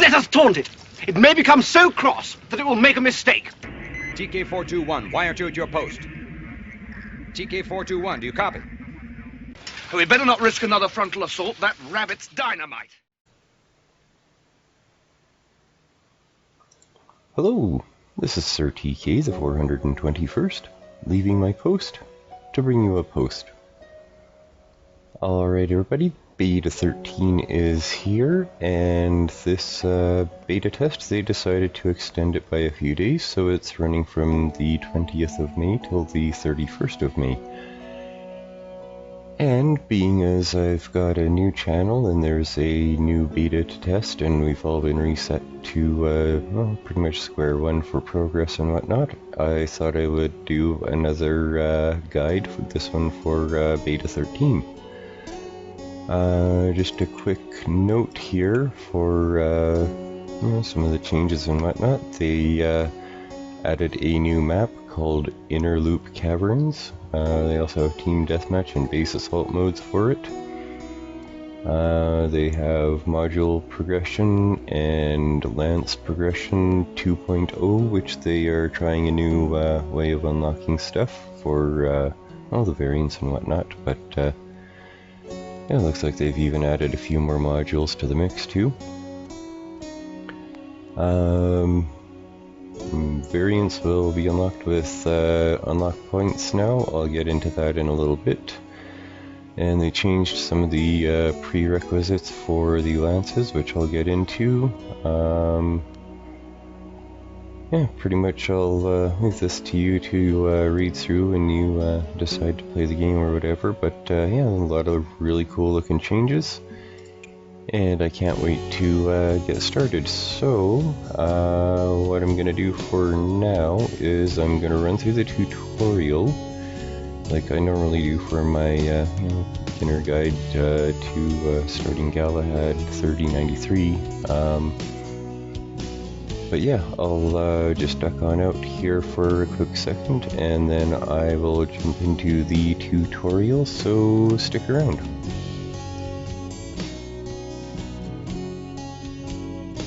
Let us taunt it. It may become so cross that it will make a mistake. TK-421, why aren't you at your post? TK-421, do you copy? We'd better not risk another frontal assault. That rabbit's dynamite. Hello, this is Sir TK, the 421st, leaving my post to bring you a post. Alright everybody, Beta 13 is here, and this beta test, they decided to extend it by a few days, so it's running from the 20th of May till the 31st of May. And being as I've got a new channel and there's a new beta to test and we've all been reset to, well, pretty much square one for progress and whatnot, I thought I would do another guide for this one for beta 13. Just a quick note here for you know, some of the changes and whatnot. They added a new map called Inner Loop Caverns. They also have Team Deathmatch and Base Assault modes for it. They have Module Progression and Lance Progression 2.0, which they are trying a new way of unlocking stuff for all the variants and whatnot, but yeah, it looks like they've even added a few more modules to the mix too. Variants will be unlocked with unlock points now. I'll get into that in a little bit. And they changed some of the prerequisites for the lances, which I'll get into. Yeah, pretty much I'll leave this to you to read through when you decide to play the game or whatever. But yeah, a lot of really cool looking changes. And I can't wait to get started. So, what I'm going to do for now is I'm going to run through the tutorial like I normally do for my you know, beginner guide to starting Galahad 3093. But yeah, I'll just duck on out here for a quick second and then I will jump into the tutorial, so stick around.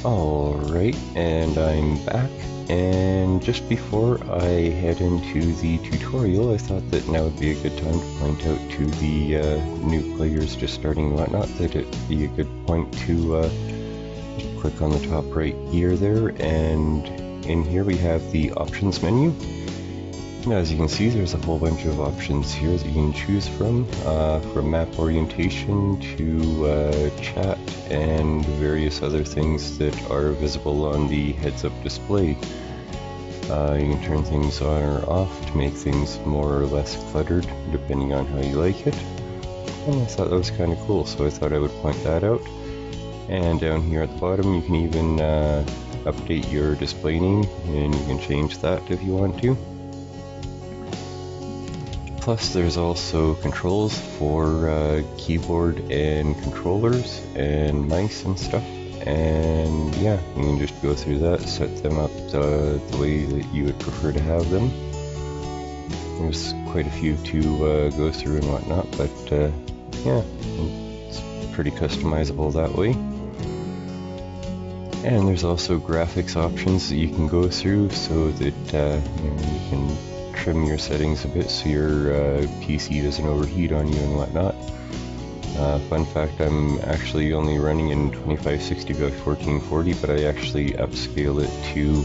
Alright, and I'm back, and just before I head into the tutorial, I thought that now would be a good time to point out to the new players just starting and whatnot that it'd be a good point to click on the top right gear there, and in here we have the options menu. Now, as you can see, there's a whole bunch of options here that you can choose from map orientation to chat and various other things that are visible on the heads-up display. You can turn things on or off to make things more or less cluttered, depending on how you like it. And I thought that was kind of cool, so I thought I would point that out. And down here at the bottom, you can even update your display name, and you can change that if you want to. Plus there's also controls for keyboard and controllers and mice and stuff, and yeah, you can just go through that, set them up the way that you would prefer to have them. There's quite a few to go through and whatnot, but yeah, it's pretty customizable that way. And there's also graphics options that you can go through so that you know, you can trim your settings a bit so your PC doesn't overheat on you and whatnot. Fun fact, I'm actually only running in 2560 by 1440, but I actually upscale it to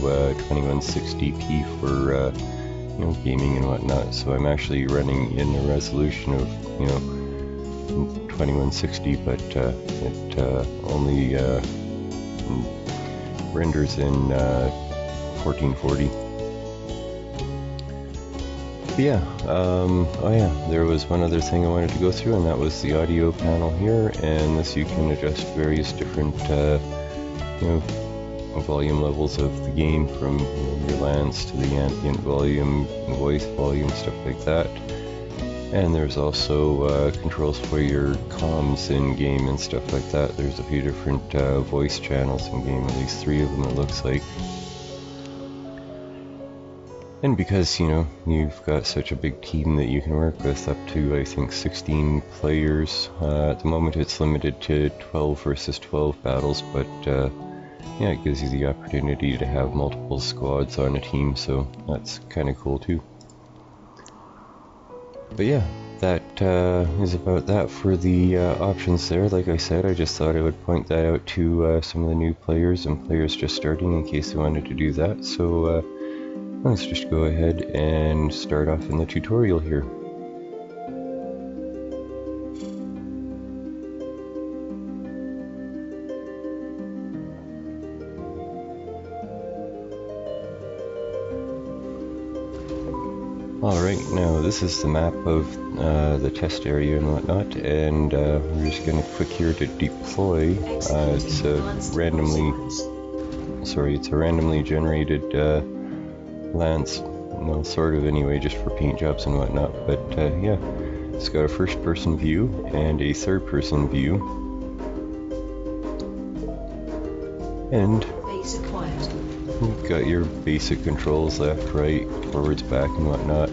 2160p for you know, gaming and whatnot. So I'm actually running in the resolution of, you know, 2160, but it only renders in 1440. Yeah, oh yeah, there was one other thing I wanted to go through, and that was the audio panel here, and this you can adjust various different, you know, volume levels of the game, from, you know, your lance to the ambient volume, voice volume, stuff like that. And there's also controls for your comms in game and stuff like that. There's a few different voice channels in game, at least 3 of them it looks like. And because, you know, you've got such a big team that you can work with, up to, I think, 16 players. At the moment it's limited to 12 versus 12 battles, but yeah, it gives you the opportunity to have multiple squads on a team, so that's kind of cool too. But yeah, that is about that for the options there. Like I said, I just thought I would point that out to some of the new players and players just starting in case they wanted to do that. So let's just go ahead and start off in the tutorial here. Alright, now this is the map of the test area and whatnot, and we're just going to click here to deploy. It's a randomly generated lance, well, sort of anyway, just for paint jobs and whatnot, but yeah, it's got a first person view and a third person view, and you've got your basic controls, left, right, forwards, back, and whatnot.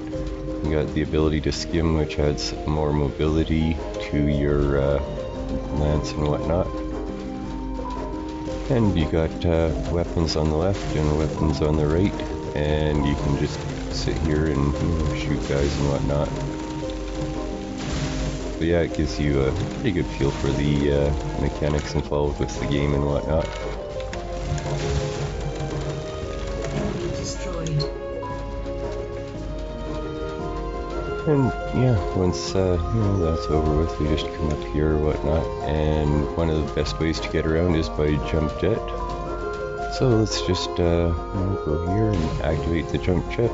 You got the ability to skim, which adds more mobility to your lance and whatnot. And you got weapons on the left and weapons on the right, and you can just sit here and shoot guys and whatnot. But yeah, it gives you a pretty good feel for the mechanics involved with the game and whatnot. And yeah, once that's over with, we just come up here or whatnot, and one of the best ways to get around is by jump jet. So let's just go here and activate the jump jet.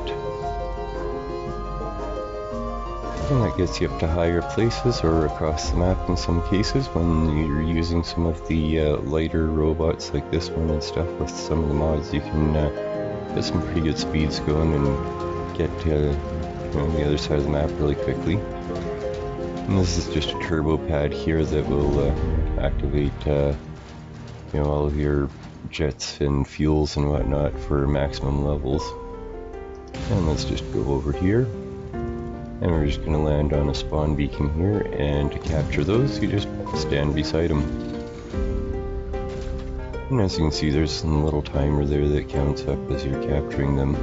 And that gets you up to higher places or across the map in some cases when you're using some of the lighter robots like this one and stuff. With some of the mods you can get some pretty good speeds going and get to the other side of the map really quickly. And this is just a turbo pad here that will activate all of your jets and fuels and whatnot for maximum levels. And let's just go over here, and we're just going to land on a spawn beacon here, and to capture those you just stand beside them. And as you can see, there's some little timer there that counts up as you're capturing them.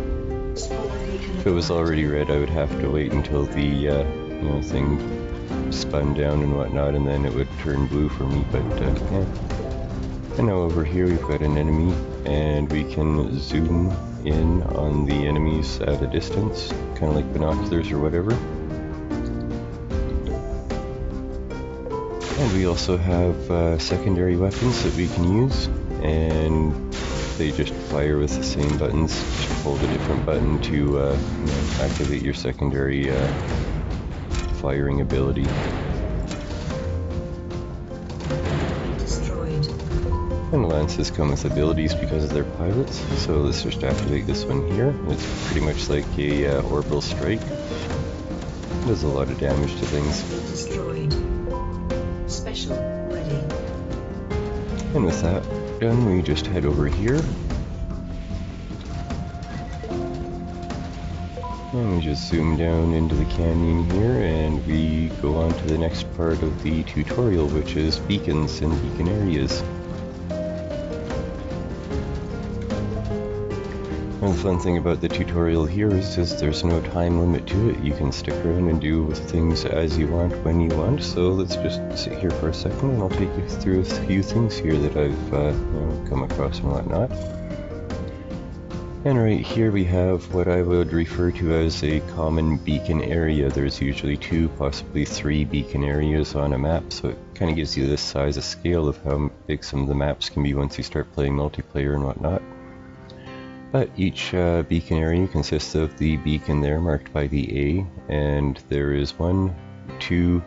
If it was already red, I would have to wait until the thing spun down and whatnot, and then it would turn blue for me, but yeah. And now over here we've got an enemy, and we can zoom in on the enemies at a distance, kind of like binoculars or whatever. And we also have secondary weapons that we can use, and they just fire with the same buttons. Just hold a different button to activate your secondary firing ability. And lances come with abilities because of their pilots, so let's just activate this one here. It's pretty much like a orbital strike. It does a lot of damage to things. Destroyed. Special ready. And with that done, we just head over here. And we just zoom down into the canyon here, and we go on to the next part of the tutorial, which is beacons and beacon areas. And the fun thing about the tutorial here is there's no time limit to it. You can stick around and do things as you want when you want. So let's just sit here for a second, and I'll take you through a few things here that I've come across and whatnot. And right here we have what I would refer to as a common beacon area. There's usually 2, possibly 3 beacon areas on a map, so it kind of gives you this size of scale of how big some of the maps can be once you start playing multiplayer and whatnot. But each beacon area consists of the beacon there marked by the A, and there is 1, 2,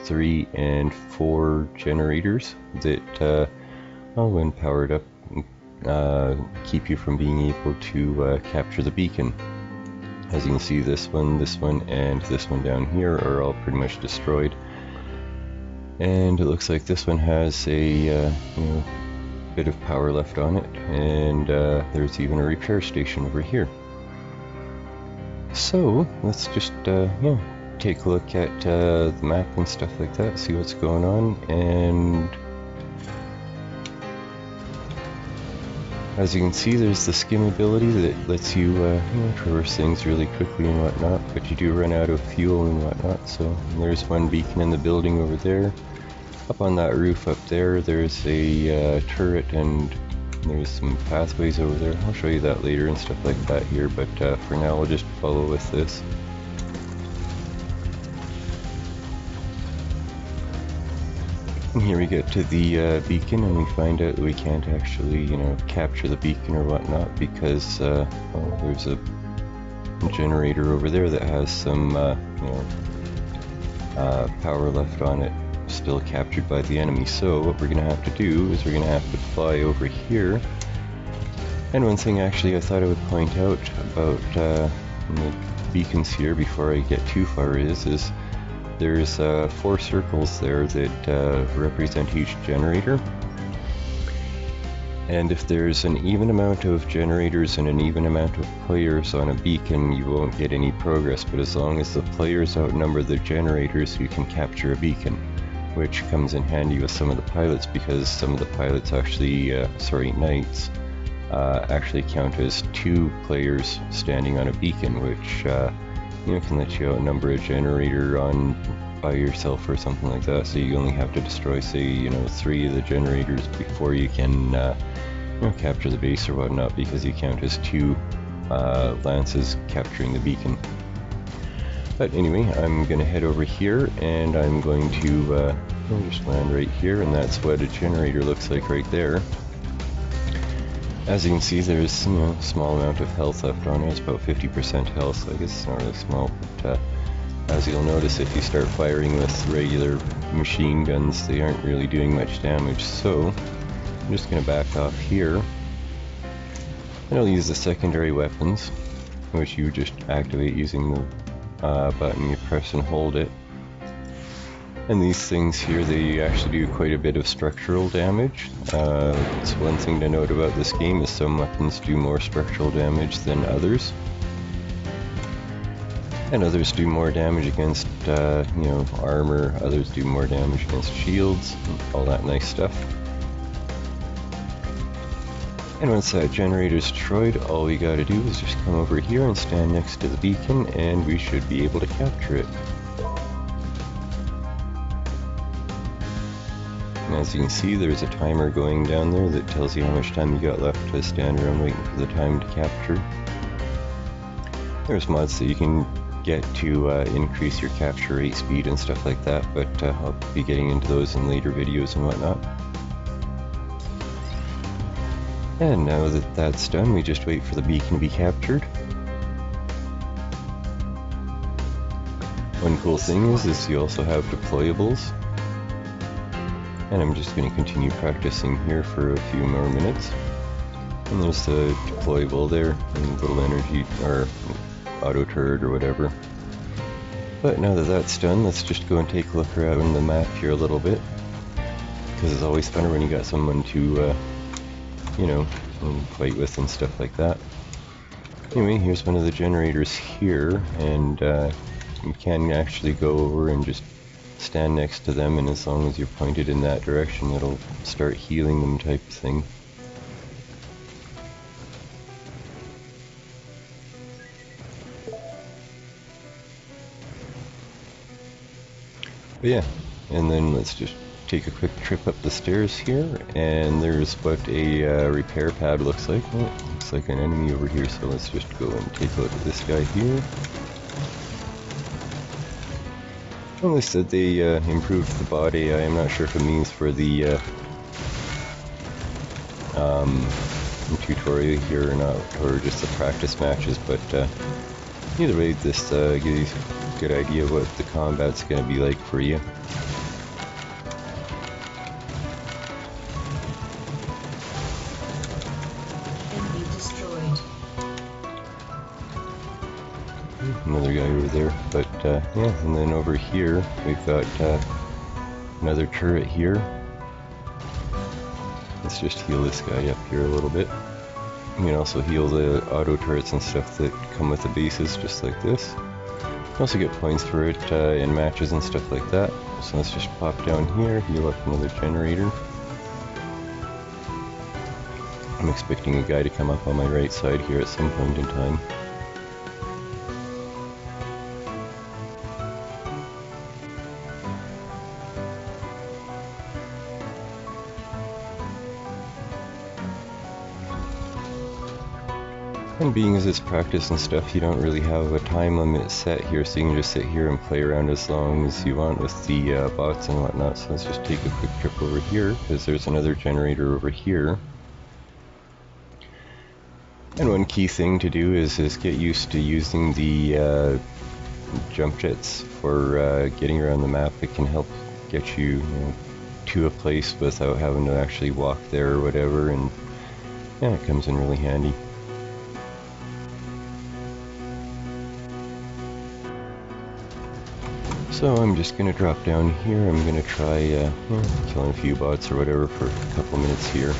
3, and 4 generators that, when powered up, keep you from being able to capture the beacon. As you can see, this one, and this one down here are all pretty much destroyed. And it looks like this one has a bit of power left on it, and there's even a repair station over here. So let's just take a look at the map and stuff like that, see what's going on. And As you can see, there's the skim ability that lets you, traverse things really quickly and whatnot, but you do run out of fuel and whatnot, so there's one beacon in the building over there. Up on that roof up there, there's a turret, and there's some pathways over there. I'll show you that later and stuff like that here, but for now we'll just follow with this. And here we get to the beacon, and we find out that we can't actually, capture the beacon or whatnot because, well, there's a generator over there that has some, power left on it, still captured by the enemy. So what we're going to have to do is we're going to have to fly over here. And one thing actually I thought I would point out about the beacons here before I get too far is there's 4 circles there that represent each generator. And if there's an even amount of generators and an even amount of players on a beacon, you won't get any progress. But as long as the players outnumber the generators, you can capture a beacon, which comes in handy with some of the pilots, because some of the pilots actually, knights, actually count as 2 players standing on a beacon, which can let you outnumber a generator by yourself or something like that. So you only have to destroy, say, 3 of the generators before you can capture the base or whatnot, because you count as 2 lances capturing the beacon. But anyway, I'm going to head over here, and I'm going to just land right here, and that's what a generator looks like right there. As you can see, there's a small amount of health left on it. It's about 50% health, so I guess it's not really small. But as you'll notice, if you start firing with regular machine guns, they aren't really doing much damage. So I'm just going to back off here, and I'll use the secondary weapons, which you just activate using the button. You press and hold it. And these things here, they actually do quite a bit of structural damage. So one thing to note about this game is some weapons do more structural damage than others. And others do more damage against, armor. Others do more damage against shields, all that nice stuff. And once that generator's destroyed, all we gotta do is just come over here and stand next to the beacon, and we should be able to capture it. As you can see, there's a timer going down there that tells you how much time you got left to stand around waiting for the time to capture. There's mods that you can get to increase your capture rate speed and stuff like that, but I'll be getting into those in later videos and whatnot. And now that that's done, we just wait for the beacon to be captured. One cool thing is you also have deployables. And I'm just going to continue practicing here for a few more minutes. And there's the deployable there, and little energy, or auto turret or whatever. But now that that's done, let's just go and take a look around the map here a little bit. Because it's always funner when you got someone to, fight with and stuff like that. Anyway, here's one of the generators here, and you can actually go over and just stand next to them, and as long as you're pointed in that direction, it'll start healing them type thing. But yeah, and then let's just take a quick trip up the stairs here, and there's what a repair pad looks like. Oh, looks like an enemy over here, so let's just go and take a look at this guy here. Well, they said they improved the body. I am not sure if it means for the tutorial here or not, or just the practice matches, but either way, this gives you a good idea of what the combat's going to be like for you. Enemy destroyed. Another guy over there, but yeah, and then over here we've got another turret here. Let's just heal this guy up here a little bit. You can also heal the auto turrets and stuff that come with the bases, just like this. You also get points for it in matches and stuff like that. So let's just pop down here, heal up another generator. I'm expecting a guy to come up on my right side here at some point in time. And being as it's practice and stuff, you don't really have a time limit set here, so you can just sit here and play around as long as you want with the bots and whatnot. So let's just take a quick trip over here, because there's another generator over here. And one key thing to do is get used to using the jump jets for getting around the map. It can help get you, to a place without having to actually walk there or whatever, and yeah, it comes in really handy. So I'm just going to drop down here. I'm going to try killing a few bots or whatever for a couple minutes here.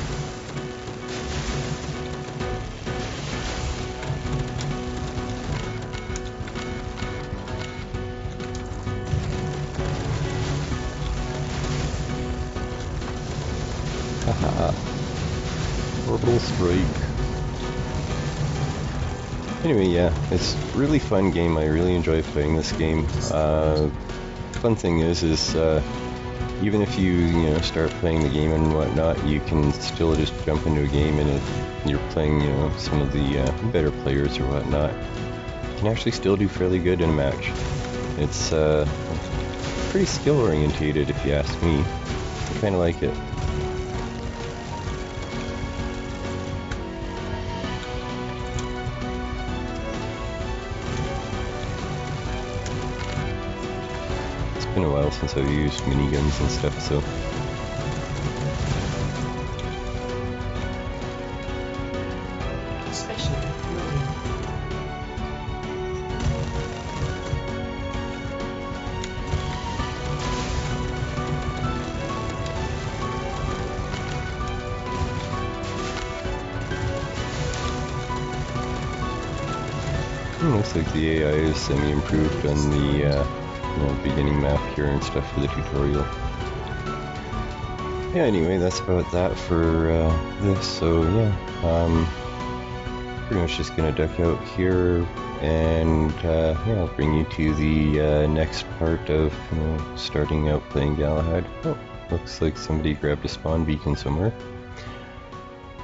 Haha. Orbital strike. Anyway, yeah, it's a really fun game. I really enjoy playing this game. Fun thing is even if you start playing the game and whatnot, you can still just jump into a game and you're playing some of the better players or whatnot. You can actually still do fairly good in a match. It's pretty skill orientated if you ask me. I kind of like it. It's been a while since I've used miniguns and stuff, so Special loading. looks like the AI is semi-improved on the beginning map here and stuff for the tutorial. Yeah, anyway, that's about that for this, so yeah, pretty much just gonna duck out here, and yeah, I'll bring you to the next part of starting out playing Galahad. Oh, looks like somebody grabbed a spawn beacon somewhere.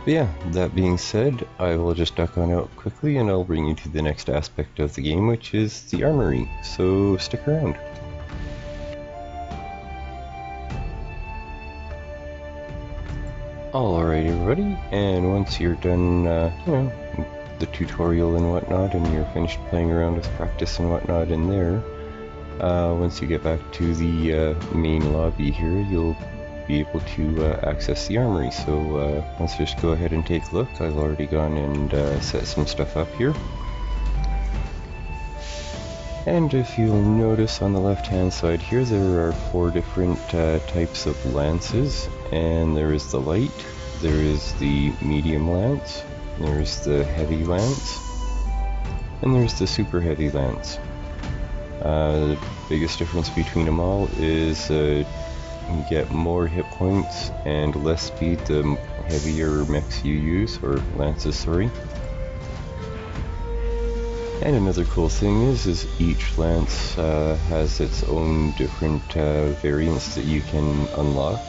But yeah, that being said, I will just duck on out quickly and I'll bring you to the next aspect of the game, which is the armory, so stick around. Alright everybody, and once you're done, the tutorial and whatnot, and you're finished playing around with practice and whatnot in there, once you get back to the main lobby here, you'll be able to access the armory. So let's just go ahead and take a look. I've already gone and set some stuff up here. And if you'll notice on the left hand side here, there are 4 different types of lances, and there is the light, there is the medium lance, there's the heavy lance, and there's the super heavy lance. The biggest difference between them all is you get more hit points and less speed the heavier mechs you use, or lances, sorry. And another cool thing is each lance has its own different variants that you can unlock.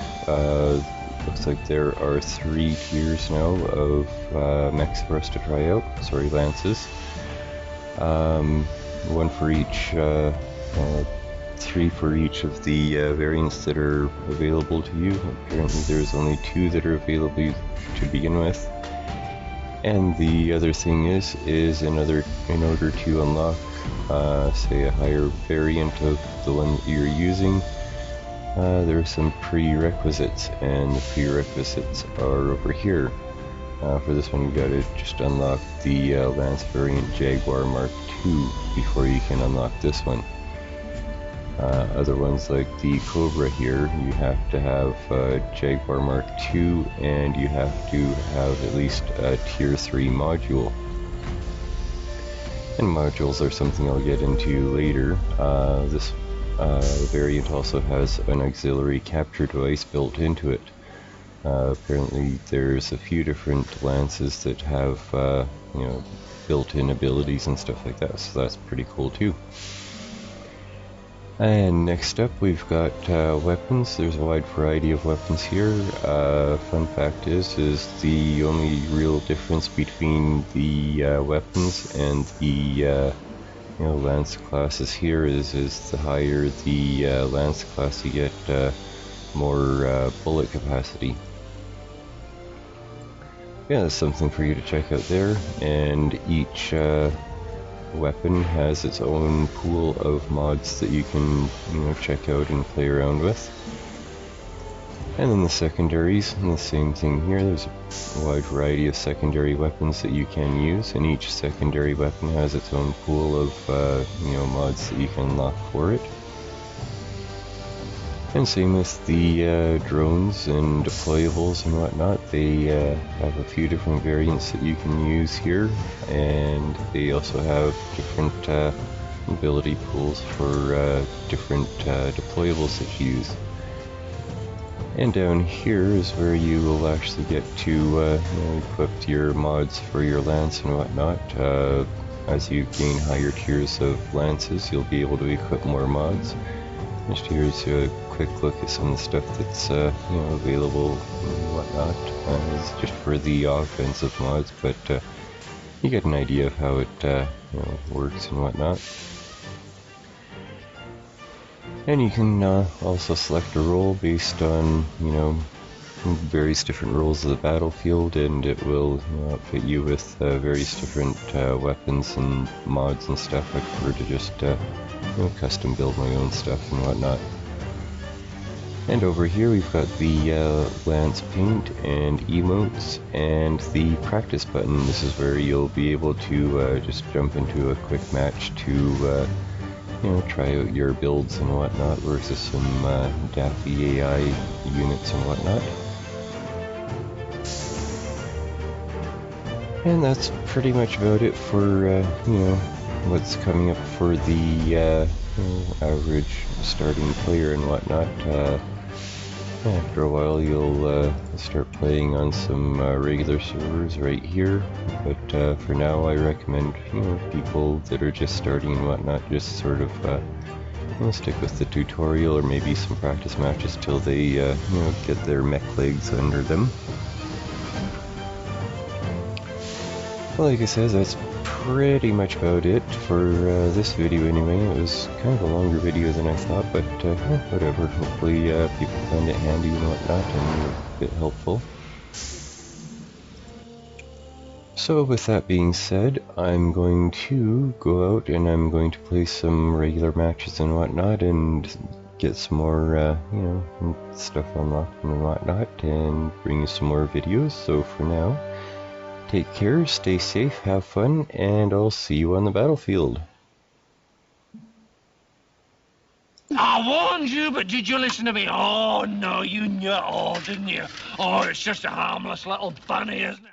Looks like there are 3 tiers now of mechs for us to try out, sorry, lances. 1 for each, 3 for each of the variants that are available to you. Apparently there's only 2 that are available to begin with. And the other thing is in order to unlock, say, a higher variant of the one that you're using, there are some prerequisites, and the prerequisites are over here. For this one, you gotta just unlock the Lance variant Jaguar Mark II before you can unlock this one. Other ones like the Cobra here, you have to have Jaguar Mark II, and you have to have at least a Tier 3 module. And modules are something I'll get into later. This variant also has an auxiliary capture device built into it. Apparently there's a few different lances that have, you know, built-in abilities and stuff like that, so that's pretty cool too. And next up we've got weapons. There's a wide variety of weapons here. Fun fact is the only real difference between the weapons and the you know, lance classes here is the higher the lance class you get, more bullet capacity. Yeah, that's something for you to check out there, and each weapon has its own pool of mods that you can, you know, check out and play around with. And then the secondaries, and the same thing here. There's a wide variety of secondary weapons that you can use, and each secondary weapon has its own pool of you know, mods that you can unlock for it. And same with the drones and deployables and whatnot. They have a few different variants that you can use here, and they also have different ability pools for different deployables that you use. And down here is where you will actually get to you know, equip your mods for your lance and whatnot. As you gain higher tiers of lances, you'll be able to equip more mods. Just here's a quick look at some of the stuff that's you know, available and whatnot. It's just for the offensive mods, but you get an idea of how it you know, works and whatnot. And you can also select a role based on, you know, various different roles of the battlefield, and it will, you know, outfit you with various different weapons and mods and stuff. I prefer to just you know, custom build my own stuff and whatnot. And over here we've got the lance paint and emotes and the practice button. This is where you'll be able to just jump into a quick match to you know, try out your builds and whatnot versus some daffy AI units and whatnot. And that's pretty much about it for you know, what's coming up for the you know, average starting player and whatnot. After a while you'll start playing on some regular servers right here, but for now I recommend, you know, people that are just starting and whatnot, just sort of you know, stick with the tutorial or maybe some practice matches till they you know, get their mech legs under them. Well, like I said, that's pretty much about it for this video anyway. It was kind of a longer video than I thought, but whatever. Hopefully people find it handy and whatnot and a bit helpful. So with that being said, I'm going to go out and I'm going to play some regular matches and whatnot and get some more you know, stuff unlocked and whatnot and bring you some more videos. So for now, take care, stay safe, have fun, and I'll see you on the battlefield. I warned you, but did you listen to me? Oh, no, you knew it all, didn't you? Oh, it's just a harmless little bunny, isn't it?